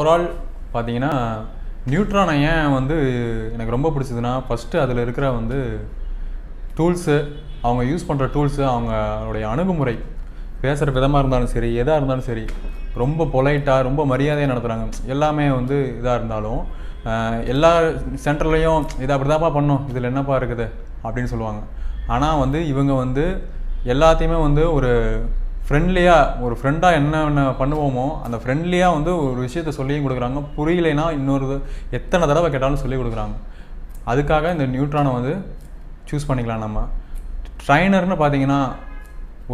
Overall பார்த்தீங்கன்னா நியூட்ரானை ஏன் வந்து எனக்கு ரொம்ப பிடிச்சதுன்னா, ஃபஸ்ட்டு அதில் இருக்கிற வந்து டூல்ஸு, அவங்க யூஸ் பண்ணுற டூல்ஸு, அவங்களுடைய அணுகுமுறை, பேசுகிற விதமாக இருந்தாலும் சரி, எதாக இருந்தாலும் சரி, ரொம்ப பொலைட்டாக ரொம்ப மரியாதையாக நடத்துகிறாங்க. எல்லாமே வந்து இதாக இருந்தாலும் எல்லா சென்டர்லேயும் இதை அப்படி தான்ப்பா பண்ணோம், இதில் என்னப்பா இருக்குது அப்படின்னு சொல்லுவாங்க. ஆனால் வந்து இவங்க வந்து எல்லாத்தையுமே வந்து ஒரு ஃப்ரெண்ட்லியாக, ஒரு ஃப்ரெண்டாக என்ன பண்ணுவோமோ அந்த ஃப்ரெண்ட்லியாக வந்து ஒரு விஷயத்த சொல்லியும் கொடுக்குறாங்க. புரியலைன்னா இன்னொரு எத்தனை தடவை கேட்டாலும் சொல்லி கொடுக்குறாங்க. அதுக்காக இந்த நியூட்ரானை வந்து சூஸ் பண்ணிக்கலாம். நம்ம ட்ரைனர்னு பார்த்தீங்கன்னா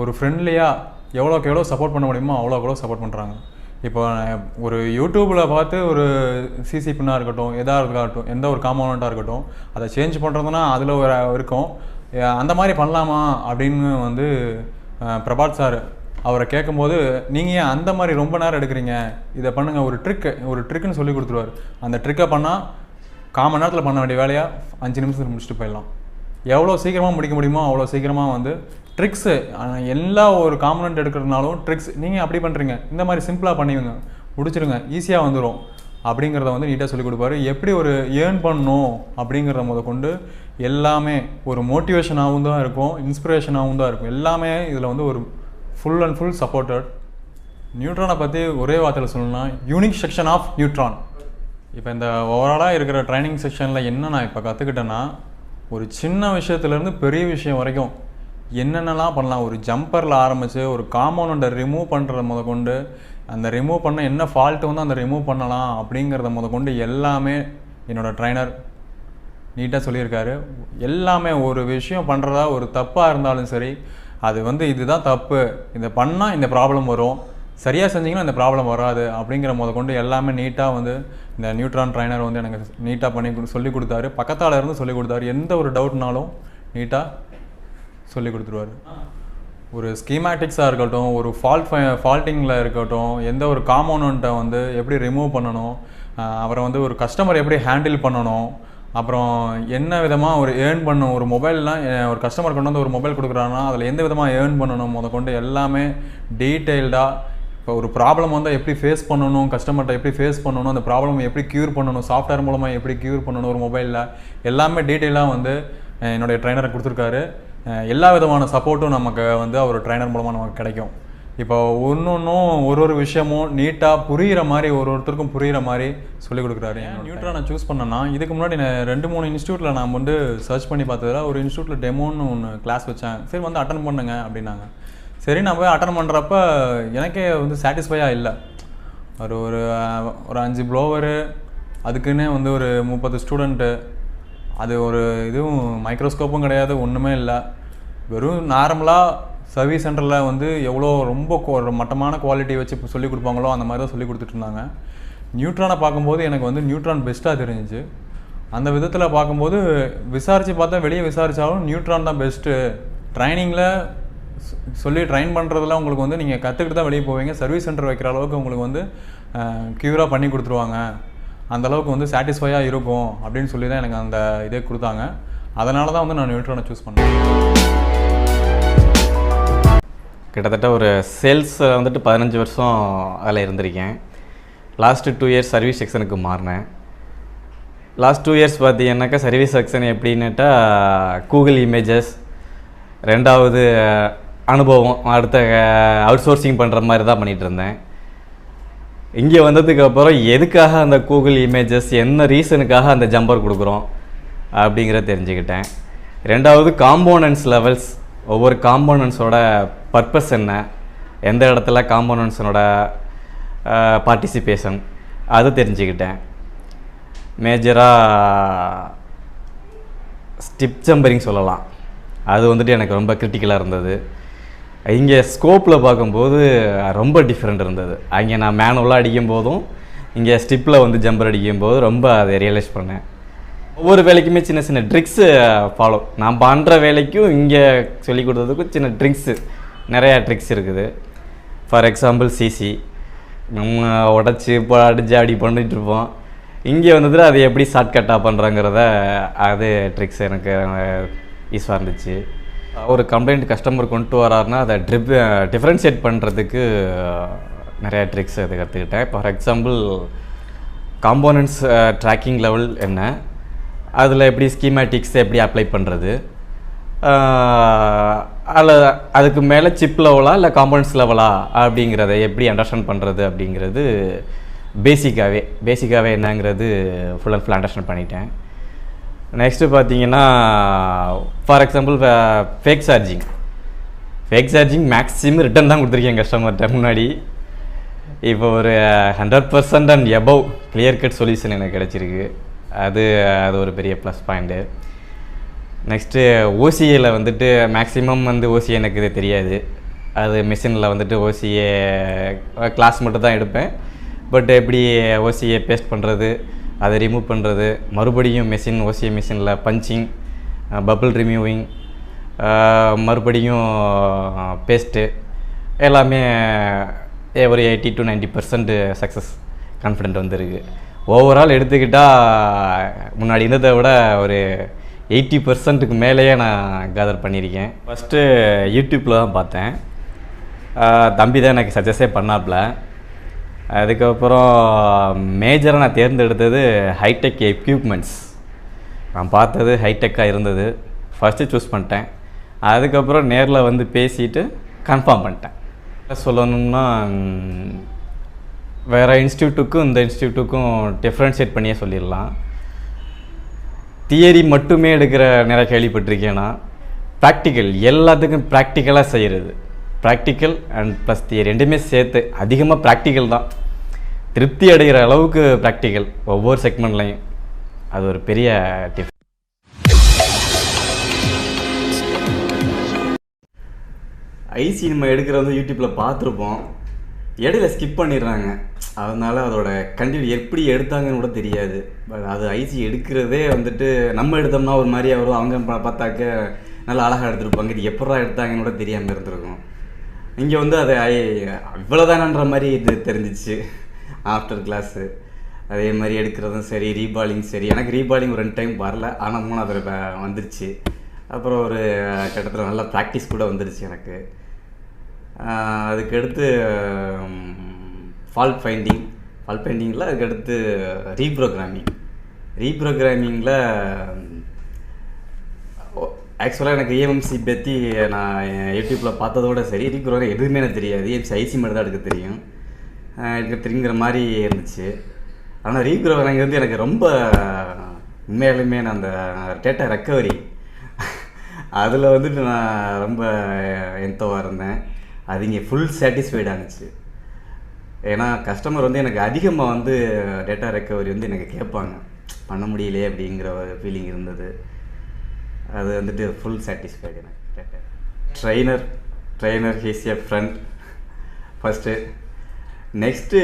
ஒரு ஃப்ரெண்ட்லியாக எவ்வளோக்கு எவ்வளோ சப்போர்ட் பண்ண முடியுமோ அவ்வளோக்கு எவ்வளோ சப்போர்ட் பண்ணுறாங்க. இப்போ ஒரு யூடியூப்பில் பார்த்து ஒரு சிசி பின்னாக இருக்கட்டும், எதாக இருக்கட்டும், எந்த ஒரு காம்போனண்ட்டாக இருக்கட்டும், அதை சேஞ்ச் பண்ணுறதுனா அதில் ஒரு இருக்கும். அந்த மாதிரி பண்ணலாமா அப்படின்னு வந்து பிரபாத் சார் அவரை கேட்கும்போது, நீங்கள் ஏன் அந்த மாதிரி ரொம்ப நேரம் எடுக்கிறீங்க, இதை பண்ணுங்கள், ஒரு ட்ரிக்குன்னு சொல்லி கொடுத்துருவார். அந்த ட்ரிக்கை பண்ணால் காமன் நேரத்தில் பண்ண வேண்டிய வேலையாக 5 நிமிஷத்தில் முடிச்சுட்டு போயிடலாம். எவ்வளோ சீக்கிரமாக முடிக்க முடியுமோ அவ்வளோ சீக்கிரமாக வந்து ட்ரிக்ஸு, எல்லா ஒரு காம்பனண்ட் எடுக்கிறதுனாலும் ட்ரிக்ஸ் நீங்கள் அப்படி பண்ணுறீங்க, இந்த மாதிரி சிம்பிளாக பண்ணிவிங்க, முடிச்சிருங்க, ஈஸியாக வந்துடும் அப்படிங்கிறத வந்து நீட்டாக சொல்லிக் கொடுப்பாரு. எப்படி ஒரு ஏர்ன் பண்ணணும் அப்படிங்கிறத முத கொண்டு எல்லாமே ஒரு மோட்டிவேஷனாகவும் தான் இருக்கும், இன்ஸ்பிரேஷனாகவும் தான் இருக்கும். எல்லாமே இதில் வந்து ஒரு ஃபுல் அண்ட் ஃபுல் சப்போர்ட்டட். நியூட்ரானை பற்றி ஒரே வார்த்தையில் சொல்லணும்னா யூனிக் செக்ஷன் ஆஃப் நியூட்ரான். இப்போ இந்த ஓவராலாக இருக்கிற ட்ரைனிங் செக்ஷனில் என்ன நான் இப்போ கற்றுக்கிட்டேன்னா, ஒரு சின்ன விஷயத்துலேருந்து பெரிய விஷயம் வரைக்கும் என்னென்னலாம் பண்ணலாம். ஒரு ஜம்பரில் ஆரம்பித்து ஒரு காம்பவுண்டை ரிமூவ் பண்ணுறத முத கொண்டு, அந்த ரிமூவ் பண்ண என்ன ஃபால்ட்டு வந்து அந்த ரிமூவ் பண்ணலாம் அப்படிங்கிறத முத கொண்டு எல்லாமே என்னோடய ட்ரைனர் நீட்டாக சொல்லியிருக்காரு. எல்லாமே ஒரு விஷயம் பண்ணுறதா ஒரு தப்பாக இருந்தாலும் சரி, அது வந்து இதுதான் தப்பு, இதை பண்ணால் இந்த ப்ராப்ளம் வரும், சரியாக செஞ்சிங்கன்னா இந்த ப்ராப்ளம் வராது அப்படிங்கிற முத கொண்டு எல்லாமே நீட்டாக வந்து இந்த நியூட்ரான் ட்ரைனர் வந்து எனக்கு நீட்டாக பண்ணி சொல்லி கொடுத்தாரு. பக்கத்தால் இருந்து சொல்லி கொடுத்தாரு. எந்த ஒரு டவுட்னாலும் நீட்டாக சொல்லி கொடுத்துருவாரு. ஒரு ஸ்கீமேட்டிக்ஸாக இருக்கட்டும், ஒரு ஃபால்ட்டிங்கில் இருக்கட்டும், எந்த ஒரு காம்போனண்ட்டை வந்து எப்படி ரிமூவ் பண்ணணும், அப்புறம் வந்து ஒரு கஸ்டமர் எப்படி ஹேண்டில் பண்ணணும், அப்புறம் என்ன விதமாக ஒரு ஏர்ன் பண்ணணும், ஒரு மொபைல்லாம் ஒரு கஸ்டமர் கொண்டு வந்து ஒரு மொபைல் கொடுக்குறாங்கன்னா அதில் எந்த விதமாக ஏர்ன் பண்ணணும் முத கொண்டு எல்லாமே டீட்டெயில்டாக. இப்போ ஒரு ப்ராப்ளம் வந்து எப்படி ஃபேஸ் பண்ணணும், கஸ்டமர்கிட்ட எப்படி ஃபேஸ் பண்ணணும், அந்த ப்ராப்ளம் எப்படி க்யூர் பண்ணணும், சாஃப்ட்வேர் மூலமாக எப்படி க்யூர் பண்ணணும் ஒரு மொபைலில், எல்லாமே டீட்டெயிலாக வந்து என்னுடைய ட்ரைனரை கொடுத்துருக்காரு. எல்லா விதமான சப்போர்ட்டும் நமக்கு வந்து ஒரு ட்ரைனர் மூலமாக நமக்கு கிடைக்கும். இப்போ ஒன்றும் ஒரு விஷயமும் நீட்டாக புரிகிற மாதிரி ஒருத்தருக்கும் புரிகிற மாதிரி சொல்லிக் கொடுக்குறாரு. நியூட்ரானை சூஸ் பண்ணேன்னா, இதுக்கு முன்னாடி நான் 2-3 இன்ஸ்டியூட்டில் நான் வந்து சர்ச் பண்ணி பார்த்ததில் ஒரு இன்ஸ்டியூட்டில் டெமோன்னு ஒன்று கிளாஸ் வச்சேன். சரி வந்து அட்டன் பண்ணுங்க அப்படின்னாங்க. சரி நான் போய் அட்டன் பண்ணுறப்ப எனக்கே வந்து சாட்டிஸ்ஃபையாக இல்லை. ஒரு 5 ப்ளோவரு, அதுக்குன்னே வந்து ஒரு 30 ஸ்டூடெண்ட்டு, அது ஒரு இதுவும் மைக்ரோஸ்கோப்பும் கிடையாது, ஒன்றுமே இல்லை. வெறும் நார்மலாக சர்வீஸ் சென்டரில் வந்து எவ்வளோ ரொம்ப மட்டமான குவாலிட்டி வச்சு சொல்லிக் கொடுப்பாங்களோ அந்த மாதிரி தான் சொல்லி கொடுத்துட்ருந்தாங்க. நியூட்ரானை பார்க்கும்போது எனக்கு வந்து நியூட்ரான் பெஸ்ட்டாக தெரிஞ்சிச்சு. அந்த விதத்தில் பார்க்கும்போது விசாரித்து பார்த்தா, வெளியே விசாரித்தாலும் நியூட்ரான் தான் பெஸ்ட்டு. ட்ரைனிங்கில் சொல்லி ட்ரைன் பண்ணுறதுல உங்களுக்கு வந்து நீங்கள் கற்றுக்கிட்டு தான் வெளியே போவீங்க. சர்வீஸ் சென்டர் வைக்கிற அளவுக்கு உங்களுக்கு வந்து க்யூராக பண்ணி கொடுத்துருவாங்க, அந்தளவுக்கு வந்து சாட்டிஸ்ஃபையாக இருக்கும் அப்படின்னு சொல்லி தான் எனக்கு அந்த இதே கொடுத்தாங்க. அதனால தான் வந்து நான் நியூட்ரானை சூஸ் பண்ணேன். கிட்டத்தட்ட ஒரு சேல்ஸ் வந்துட்டு 15 வருஷம் அதில் இருந்திருக்கேன். லாஸ்ட்டு 2 இயர்ஸ் சர்வீஸ் செக்ஷனுக்கு மாறினேன். லாஸ்ட் 2 இயர்ஸ் பார்த்தீங்கன்னாக்கா சர்வீஸ் செக்ஷன் எப்படின்னுட்டா கூகுள் இமேஜஸ், 2வது அனுபவம், அடுத்த அவுட் சோர்சிங் பண்ணுற மாதிரி தான் பண்ணிகிட்டு இருந்தேன். இங்கே வந்ததுக்கப்புறம் எதுக்காக அந்த கூகுள் இமேஜஸ், என்ன ரீசனுக்காக அந்த ஜம்பர் கொடுக்குறோம் அப்படிங்கிறத தெரிஞ்சுக்கிட்டேன். 2வது காம்போனன்ட்ஸ் லெவல்ஸ், ஒவ்வொரு காம்போனன்ட்ஸோட பர்பஸ் என்ன, எந்த இடத்துல காம்போனன்ட்ஸனோட பார்ட்டிசிபேஷன் அது தெரிஞ்சுக்கிட்டேன். மேஜராக ஸ்டிப் ஜம்பரிங் சொல்லலாம், அது வந்துட்டு எனக்கு ரொம்ப கிரிட்டிக்கலாக இருந்தது. இங்கே ஸ்கோப்பில் பார்க்கும்போது ரொம்ப டிஃப்ரெண்ட் இருந்தது. அங்கே நான் மேனுவலாக அடிக்கும் போதும் இங்கே ஸ்டிப்பில் வந்து ஜம்பர் அடிக்கும் போது ரொம்ப அதை ரியலைஸ் பண்ணேன். ஒவ்வொரு வேலைக்குமே சின்ன சின்ன ட்ரிக்ஸு ஃபாலோ, நான் பண்ணுற வேலைக்கும் இங்கே சொல்லிக் கொடுத்ததுக்கும் சின்ன ட்ரிக்ஸு, நிறையா ட்ரிக்ஸ் இருக்குது. ஃபார் எக்ஸாம்பிள் சிசி நம்ம உடச்சி இப்போ அடிச்சு அப்படி பண்ணிகிட்ருப்போம். இங்கே வந்ததில் அது எப்படி ஷார்ட்கட்டாக பண்ணுறாங்கிறத அது ட்ரிக்ஸ் எனக்கு யூஸாக இருந்துச்சு. ஒரு கம்ப்ளைண்ட் கஸ்டமர் கொண்டு வராருன்னா அதை டிஃப்ரென்ஷியேட் பண்ணுறதுக்கு நிறையா ட்ரிக்ஸ் அது கற்றுக்கிட்டேன். For example components tracking level என்ன, அதில் எப்படி ஸ்கீமேட்டிக்ஸ் எப்படி அப்ளை பண்ணுறது, அதில் அதுக்கு மேலே சிப் லெவலா இல்லை காம்போனன்ட்ஸ் லெவலா அப்படிங்கிறத எப்படி அண்டர்ஸ்டாண்ட் பண்ணுறது அப்படிங்கிறது பேசிக்காகவே என்னங்கிறது ஃபுல் அண்ட் ஃபுல் அண்டர்ஸ்டாண்ட் பண்ணிட்டேன். நெக்ஸ்ட்டு பார்த்தீங்கன்னா for example fake charging maximum return தான் கொடுத்துருக்கேன் கஸ்டமர்கிட்ட முன்னாடி. இப்போ ஒரு 100% and above clear cut solution எனக்கு கிடச்சிருக்கு. அது ஒரு பெரிய ப்ளஸ் பாயிண்ட்டு. நெக்ஸ்ட்டு ஓசிஏல வந்துட்டு மேக்ஸிமம் வந்து ஓசிஏ எனக்கு இது தெரியாது. அது மிஷினில் வந்துட்டு ஓசிஏ கிளாஸ் மட்டும் தான் எடுப்பேன். பட் எப்படி ஓசிஏ பேஸ்ட் பண்ணுறது, அதை ரிமூவ் பண்ணுறது, மறுபடியும் ஓசிஏ மிஷினில் பஞ்சிங், பபிள் ரிமூவிங், மறுபடியும் பேஸ்ட்டு எல்லாமே ஒரு 80 to 90% சக்ஸஸ் கான்ஃபிடென்ட் வந்துருக்கு. ஓவரால் எடுத்துக்கிட்டால் முன்னாடி இருந்ததை விட ஒரு 80%க்கு மேலேயே நான் கேதர் பண்ணியிருக்கேன். ஃபஸ்ட்டு யூடியூப்பில் தான் பார்த்தேன். தம்பி தான் எனக்கு சஜஸ்டே பண்ணாப்புல. அதுக்கப்புறம் மேஜராக நான் தேர்ந்தெடுத்தது ஹைடெக் எக்யூப்மெண்ட்ஸ். நான் பார்த்தது ஹைடெக்காக இருந்தது, ஃபஸ்ட்டு சூஸ் பண்ணிட்டேன். அதுக்கப்புறம் நேரில் வந்து பேசிட்டு கன்ஃபார்ம் பண்ணிட்டேன். சொல்லணும்னா வேறு இன்ஸ்டியூட்டுக்கும் இந்த இன்ஸ்டியூட்டுக்கும் டிஃப்ரென்ஷியேட் பண்ணியே சொல்லிடலாம். தியரி மட்டுமே எடுக்கிற நிறைய கேள்விப்பட்டிருக்கேன்னா, ப்ராக்டிக்கல் எல்லாத்துக்கும் ப்ராக்டிக்கலாக செய்கிறது, ப்ராக்டிக்கல் அண்ட் ப்ளஸ் தியரி ரெண்டுமே சேர்த்து அதிகமாக ப்ராக்டிக்கல் தான். திருப்தி அடைகிற அளவுக்கு ப்ராக்டிக்கல் ஒவ்வொரு செக்மெண்ட்லையும். அது ஒரு பெரிய டிஃப். ஐசி நம்ம எடுக்கிறது யூடியூப்பில் பார்த்துருப்போம், இடையில ஸ்கிப் பண்ணிடுறாங்க. அதனால் அதோட கண்டினியூ எப்படி எடுத்தாங்கன்னு கூட தெரியாது. பட் அது ஐசி எடுக்கிறதே வந்துட்டு நம்ம எடுத்தோம்னா ஒரு மாதிரியா வரும், அவங்க பார்த்தாக்க நல்லா அழகாக எடுத்துருப்பாங்க. இது எப்படா எடுத்தாங்கன்னு கூட தெரியாமல் இருந்திருக்கும். இங்கே வந்து அது இவ்வளோதானன்ற மாதிரி இது தெரிஞ்சிச்சு ஆஃப்டர் கிளாஸு. அதே மாதிரி எடுக்கிறதும் சரி, ரீபாலிங் சரி. எனக்கு ரீபாலிங் ஒரு 2 டைம் வரல, ஆனால் 3வது வந்துருச்சு. அப்புறம் ஒரு கட்டத்தில் நல்லா ப்ராக்டிஸ் கூட வந்துருச்சு எனக்கு. அதுக்கடுத்து ஃபால்ட் ஃபைண்டிங்கில் அதுக்கடுத்து ரீப்ரோக்ராமிங்கில் ஆக்சுவலாக எனக்கு EMC பற்றி நான் யூடியூப்பில் பார்த்ததோட சரி, ரீப்ரோக்ராம் எதுவுமே எனக்கு தெரியாது. EMC ஐசி மட்டும் தான் எடுக்க தெரியுங்கிற மாதிரி இருந்துச்சு. ஆனால் ரீப்ரோக்ராமிங் வந்து எனக்கு ரொம்ப உண்மையாலுமே நான் அந்த டேட்டா ரெக்கவரி அதில் வந்துட்டு நான் ரொம்ப எந்தவாக இருந்தேன். அது இங்கே ஃபுல் சாட்டிஸ்ஃபைட் ஆனிச்சு. ஏன்னா கஸ்டமர் வந்து எனக்கு அதிகமாக வந்து டேட்டா ரெக்கவரி வந்து எனக்கு கேட்பாங்க, பண்ண முடியலையே அப்படிங்கிற ஒரு ஃபீலிங் இருந்தது. அது வந்துட்டு ஃபுல் சாட்டிஸ்ஃபைடு எனக்கு. Data trainer he's a friend first. Next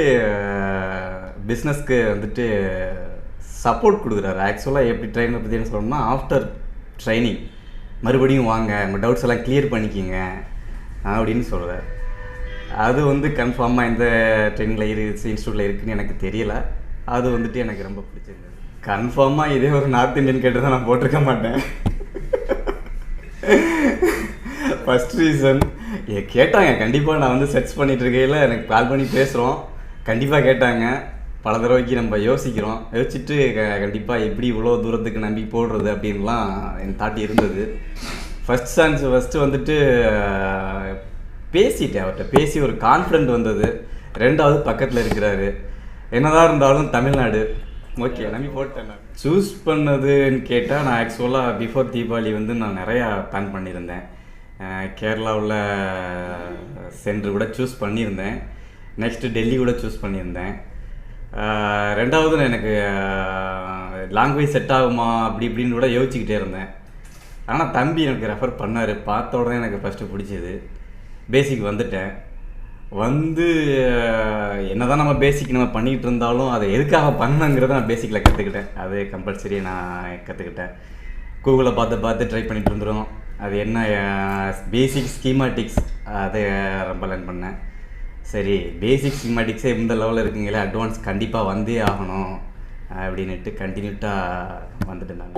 பிஸ்னஸ்க்கு வந்துட்டு சப்போர்ட் கொடுக்குறாரு. ஆக்சுவலாக எப்படி ட்ரெயினர் பற்றி என்ன சொல்லணும்னா, ஆஃப்டர் ட்ரைனிங் மறுபடியும் வாங்க, உங்கள் டவுட்ஸ் எல்லாம் கிளியர் பண்ணிக்கிங்க அப்படின்னு சொல்கிறார். அது வந்து கன்ஃபார்மாக இந்த ட்ரெயினில் இன்ஸ்டியூட்டில் இருக்குதுன்னு எனக்கு தெரியலை. அது வந்துட்டு எனக்கு ரொம்ப பிடிச்சிருந்தது. கன்ஃபார்மாக இதே ஒரு நார்த் இந்தியன் கேட்டு தான் நான் போட்டிருக்க மாட்டேன். ஃபஸ்ட் ரீசன் கேட்டாங்க. கண்டிப்பாக நான் வந்து சர்ச் பண்ணிகிட்டு இருக்கையில் எனக்கு கால் பண்ணி பேசுகிறோம். கண்டிப்பாக கேட்டாங்க. பல தடவைக்கு நம்ம யோசிச்சுட்டு கண்டிப்பாக எப்படி இவ்வளோ தூரத்துக்கு நம்பி போடுறது அப்படின்லாம் என் தாட்டி இருந்தது. ஃபஸ்ட்டு வந்துட்டு பேசிட்டேன். அவர்கிட்ட பேசி ஒரு கான்ஃபிடென்ட் வந்தது. 2வது பக்கத்தில் இருக்கிறாரு. என்னதான் இருந்தாலும் தமிழ்நாடு, ஓகே நம்பி போட்டேன். நான் சூஸ் பண்ணதுன்னு கேட்டால், நான் ஆக்சுவலாக பிஃபோர் தீபாவளி வந்து நான் நிறையா பிளான் பண்ணியிருந்தேன். கேரளாவில் சென்ட்ரு கூட சூஸ் பண்ணியிருந்தேன். நெக்ஸ்ட்டு டெல்லி கூட சூஸ் பண்ணியிருந்தேன். 2வது எனக்கு லாங்குவேஜ் செட் ஆகுமா அப்படி இப்படின்னு கூட யோசிச்சுக்கிட்டே இருந்தேன். ஆனால் தம்பி எனக்கு ரெஃபர் பண்ணார். பார்த்த உடனே எனக்கு ஃபஸ்ட்டு பிடிச்சது. பேசிக் வந்துட்டேன். என்ன தான் நம்ம பண்ணிக்கிட்டு இருந்தாலும் அதை எதுக்காக பண்ணங்கிறத நான் பேசிக்கில் கற்றுக்கிட்டேன். அது கம்பல்சரி நான் கற்றுக்கிட்டேன். கூகுளில் பார்த்து ட்ரை பண்ணிகிட்டு இருந்துடும். அது என்ன பேசிக் ஸ்கீமாட்டிக்ஸ் அதை ரொம்ப லேர்ன் பண்ணேன். சரி, பேசிக் ஸ்கீமாட்டிக்ஸே இந்த லெவலில் இருக்குங்களே, அட்வான்ஸ் கண்டிப்பாக வந்தே ஆகணும் அப்படின்ட்டு கண்டினியூட்டாக வந்துட்டு நான்